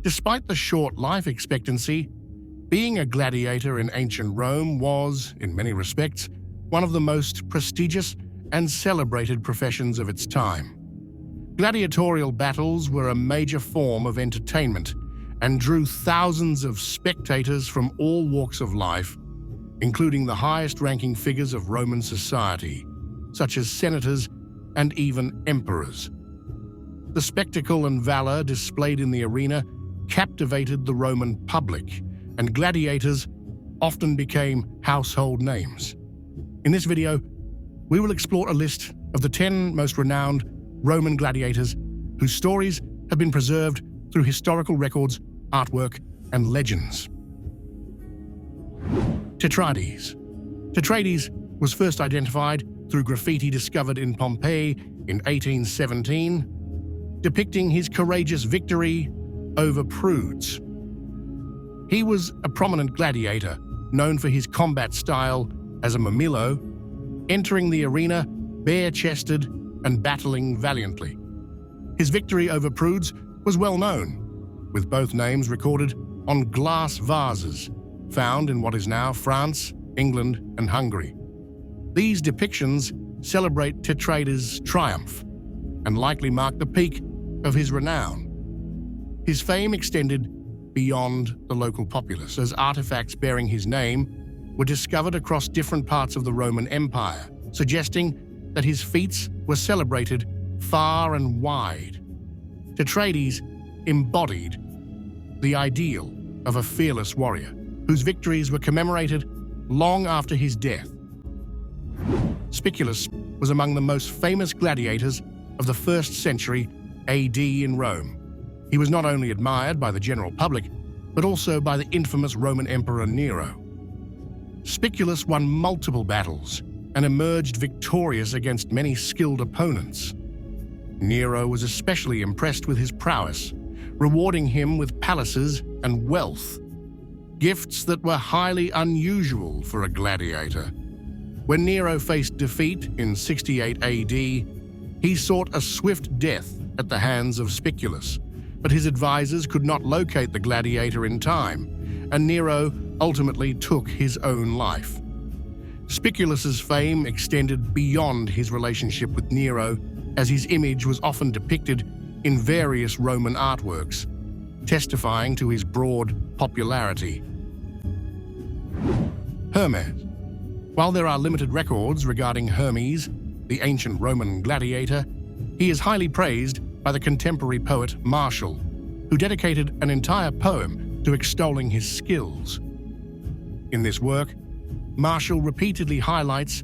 Despite the short life expectancy, being a gladiator in ancient Rome was, in many respects, one of the most prestigious and celebrated professions of its time. Gladiatorial battles were a major form of entertainment and drew thousands of spectators from all walks of life, including the highest-ranking figures of Roman society, such as senators and even emperors. The spectacle and valor displayed in the arena captivated the Roman public, and gladiators often became household names. In this video, we will explore a list of the 10 most renowned Roman gladiators whose stories have been preserved through historical records, artwork, and legends. Tetris. Tetris was first identified through graffiti discovered in Pompeii in 1817, depicting his courageous victory over prudes. He was a prominent gladiator, known for his combat style as a mamilo, entering the arena bare-chested and battling valiantly. His victory over prudes was well known, with both names recorded on glass vases found in what is now France, England, and Hungary. These depictions celebrate Tetris' triumph and likely mark the peak of his renown. His fame extended beyond the local populace, as artifacts bearing his name were discovered across different parts of the Roman Empire, suggesting that his feats were celebrated far and wide. Tetris embodied the ideal of a fearless warrior, whose victories were commemorated long after his death. Spiculus was among the most famous gladiators of the 1st century AD in Rome. He was not only admired by the general public, but also by the infamous Roman Emperor Nero. Spiculus won multiple battles and emerged victorious against many skilled opponents. Nero was especially impressed with his prowess, rewarding him with palaces and wealth, gifts that were highly unusual for a gladiator. When Nero faced defeat in 68 AD, he sought a swift death at the hands of Spiculus, but his advisors could not locate the gladiator in time, and Nero ultimately took his own life. Spiculus's fame extended beyond his relationship with Nero, as his image was often depicted in various Roman artworks, testifying to his broad popularity. Hermes. While there are limited records regarding Hermes, the ancient Roman gladiator, he is highly praised by the contemporary poet Martial, who dedicated an entire poem to extolling his skills. In this work, Martial repeatedly highlights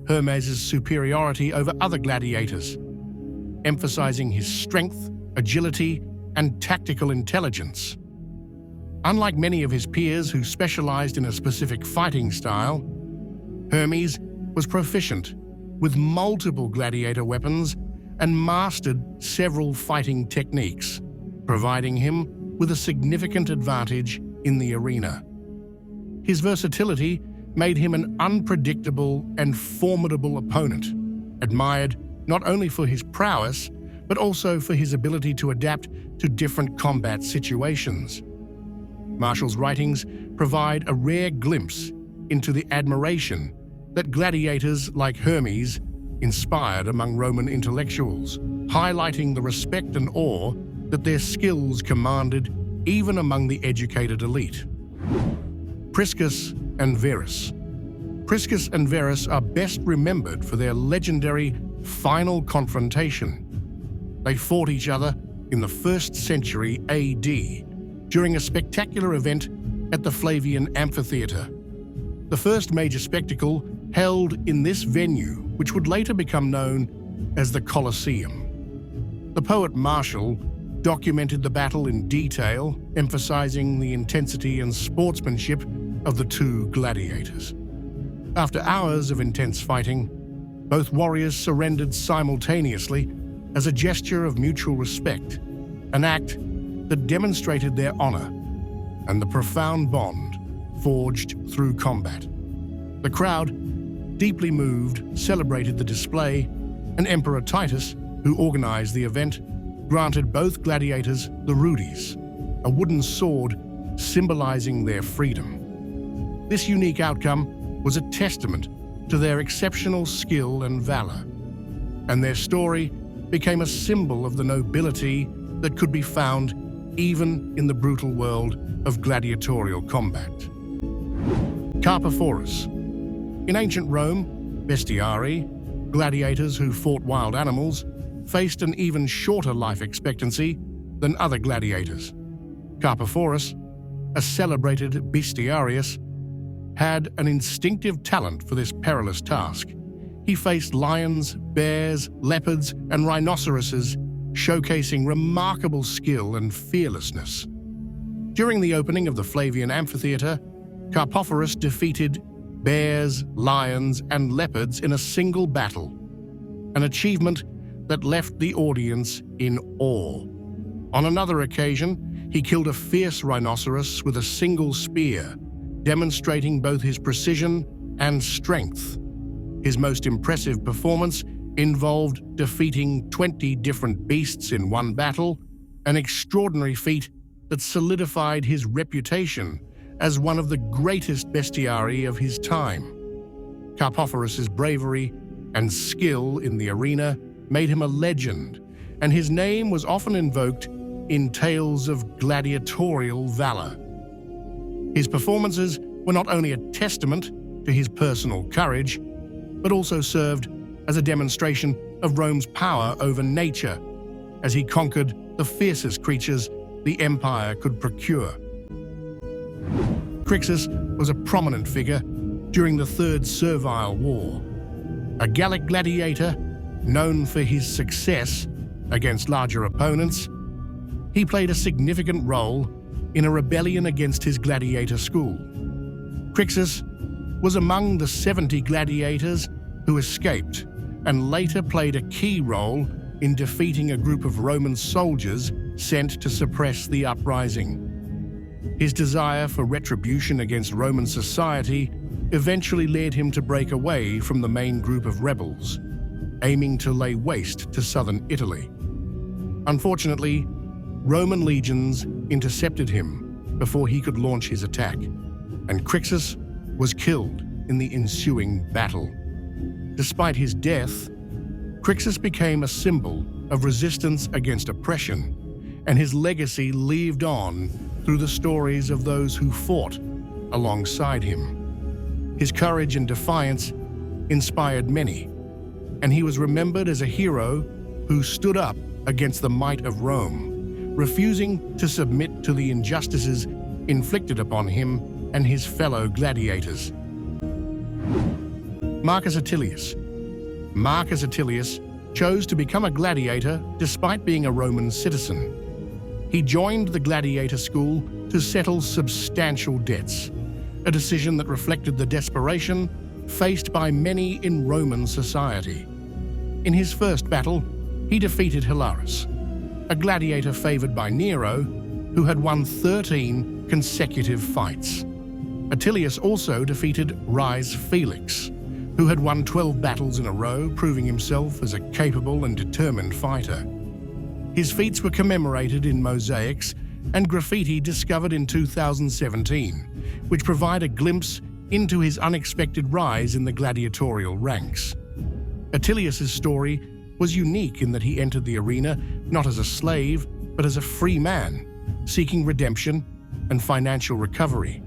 Hermes' superiority over other gladiators, emphasizing his strength, agility, and tactical intelligence. Unlike many of his peers who specialized in a specific fighting style, Hermes was proficient with multiple gladiator weapons and mastered several fighting techniques, providing him with a significant advantage in the arena. His versatility made him an unpredictable and formidable opponent, admired not only for his prowess, but also for his ability to adapt to different combat situations. Martial's writings provide a rare glimpse into the admiration that gladiators like Hermes inspired among Roman intellectuals, highlighting the respect and awe that their skills commanded even among the educated elite. Priscus and Varus. Priscus and Varus are best remembered for their legendary final confrontation. They fought each other in the 1st century AD during a spectacular event at the Flavian Amphitheatre, the first major spectacle held in this venue, which would later become known as the Colosseum. The poet Martial documented the battle in detail, emphasizing the intensity and sportsmanship of the two gladiators. After hours of intense fighting, both warriors surrendered simultaneously as a gesture of mutual respect, an act that demonstrated their honor and the profound bond forged through combat. The crowd, deeply moved, celebrated the display, and Emperor Titus, who organized the event, granted both gladiators the rudies, a wooden sword symbolizing their freedom. This unique outcome was a testament to their exceptional skill and valor, and their story became a symbol of the nobility that could be found even in the brutal world of gladiatorial combat. Caraphorus. In ancient Rome, bestiarii, gladiators who fought wild animals, faced an even shorter life expectancy than other gladiators. Caraphorus, a celebrated bestiarius, had an instinctive talent for this perilous task. He faced lions, bears, leopards, and rhinoceroses, showcasing remarkable skill and fearlessness. During the opening of the Flavian amphitheater, Caraphorus defeated bears, lions, and leopards in a single battle, an achievement that left the audience in awe. On another occasion, he killed a fierce rhinoceros with a single spear, demonstrating both his precision and strength. His most impressive performance involved defeating 20 different beasts in one battle, an extraordinary feat that solidified his reputation as one of the greatest bestiarii of his time. Caraphorus's bravery and skill in the arena made him a legend, and his name was often invoked in tales of gladiatorial valor. His performances were not only a testament to his personal courage, but also served as a demonstration of Rome's power over nature, as he conquered the fiercest creatures the empire could procure. Rixus was a prominent figure during the Third Servile War. A Gallic gladiator known for his success against larger opponents, he played a significant role in a rebellion against his gladiator school. Rixus was among the 70 gladiators who escaped and later played a key role in defeating a group of Roman soldiers sent to suppress the uprising. His desire for retribution against Roman society eventually led him to break away from the main group of rebels, aiming to lay waste to southern Italy. Unfortunately, Roman legions intercepted him before he could launch his attack, and Rixus was killed in the ensuing battle. Despite his death, Rixus became a symbol of resistance against oppression, and his legacy lived on through the stories of those who fought alongside him. His courage and defiance inspired many, and he was remembered as a hero who stood up against the might of Rome, refusing to submit to the injustices inflicted upon him and his fellow gladiators. Marcus Atius. Marcus Atius chose to become a gladiator despite being a Roman citizen. He joined the gladiator school to settle substantial debts, a decision that reflected the desperation faced by many in Roman society. In his first battle, he defeated Hilarus, a gladiator favored by Nero, who had won 13 consecutive fights. Atius also defeated Rise Felix, who had won 12 battles in a row, proving himself as a capable and determined fighter. His feats were commemorated in mosaics and graffiti discovered in 2017, which provide a glimpse into his unexpected rise in the gladiatorial ranks. Atius' story was unique in that he entered the arena not as a slave, but as a free man, seeking redemption and financial recovery.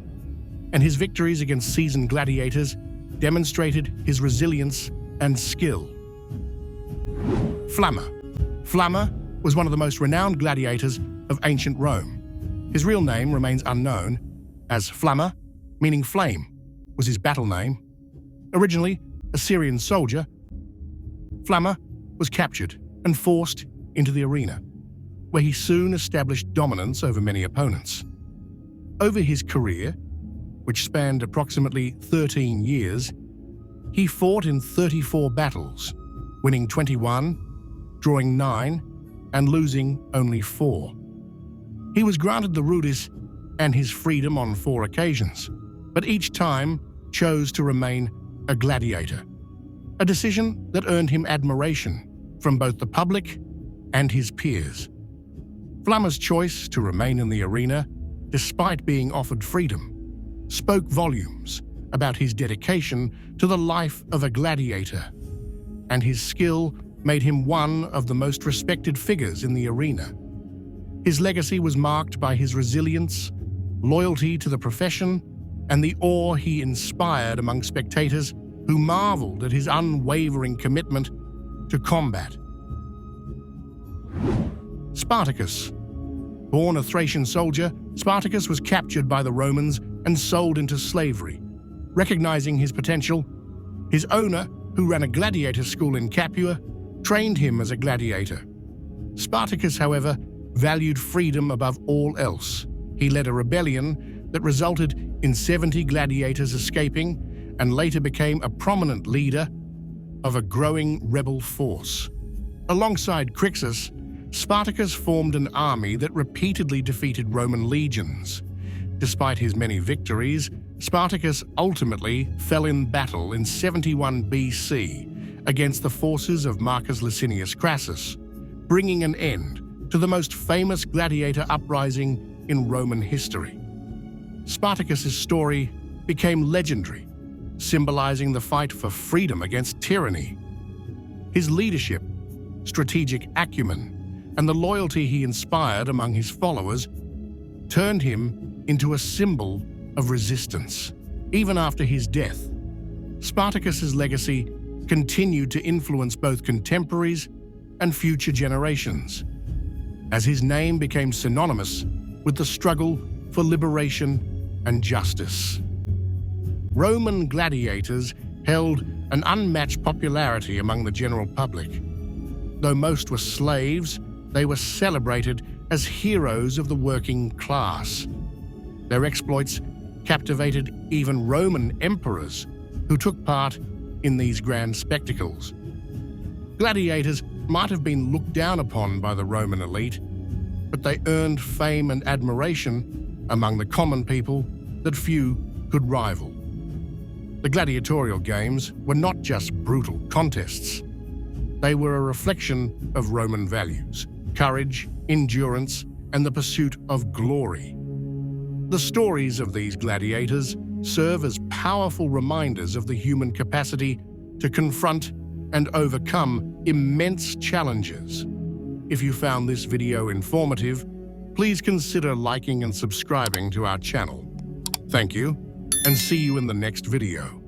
And his victories against seasoned gladiators demonstrated his resilience and skill. Flammer. Flammer was one of the most renowned gladiators of ancient Rome. His real name remains unknown, as Flammer, meaning flame, was his battle name. Originally a Syrian soldier, Flammer was captured and forced into the arena, where he soon established dominance over many opponents. Over his career, which spanned approximately 13 years, he fought in 34 battles, winning 21, drawing 9, and losing only 4. He was granted the rudis and his freedom on 4 occasions, but each time chose to remain a gladiator, a decision that earned him admiration from both the public and his peers. Flammer's choice to remain in the arena, despite being offered freedom, spoke volumes about his dedication to the life of a gladiator, and his skill made him one of the most respected figures in the arena. His legacy was marked by his resilience, loyalty to the profession, and the awe he inspired among spectators who marveled at his unwavering commitment to combat. Spartacus. Born a Thracian soldier, Spartacus was captured by the Romans and sold into slavery. Recognizing his potential, his owner, who ran a gladiator school in Capua, trained him as a gladiator. Spartacus, however, valued freedom above all else. He led a rebellion that resulted in 70 gladiators escaping and later became a prominent leader of a growing rebel force. Alongside Rixus, Spartacus formed an army that repeatedly defeated Roman legions. Despite his many victories, Spartacus ultimately fell in battle in 71 BC against the forces of Marcus Licinius Crassus, bringing an end to the most famous gladiator uprising in Roman history. Spartacus's story became legendary, symbolizing the fight for freedom against tyranny. His leadership, strategic acumen, and the loyalty he inspired among his followers turned him into a symbol of resistance. Even after his death, Spartacus's legacy continued to influence both contemporaries and future generations, as his name became synonymous with the struggle for liberation and justice. Roman gladiators held an unmatched popularity among the general public. Though most were slaves, they were celebrated as heroes of the working class. Their exploits captivated even Roman emperors who took part in these grand spectacles. Gladiators might have been looked down upon by the Roman elite, but they earned fame and admiration among the common people that few could rival. The gladiatorial games were not just brutal contests. They were a reflection of Roman values: courage, endurance, and the pursuit of glory. The stories of these gladiators serve as powerful reminders of the human capacity to confront and overcome immense challenges. If you found this video informative, please consider liking and subscribing to our channel. Thank you, and see you in the next video.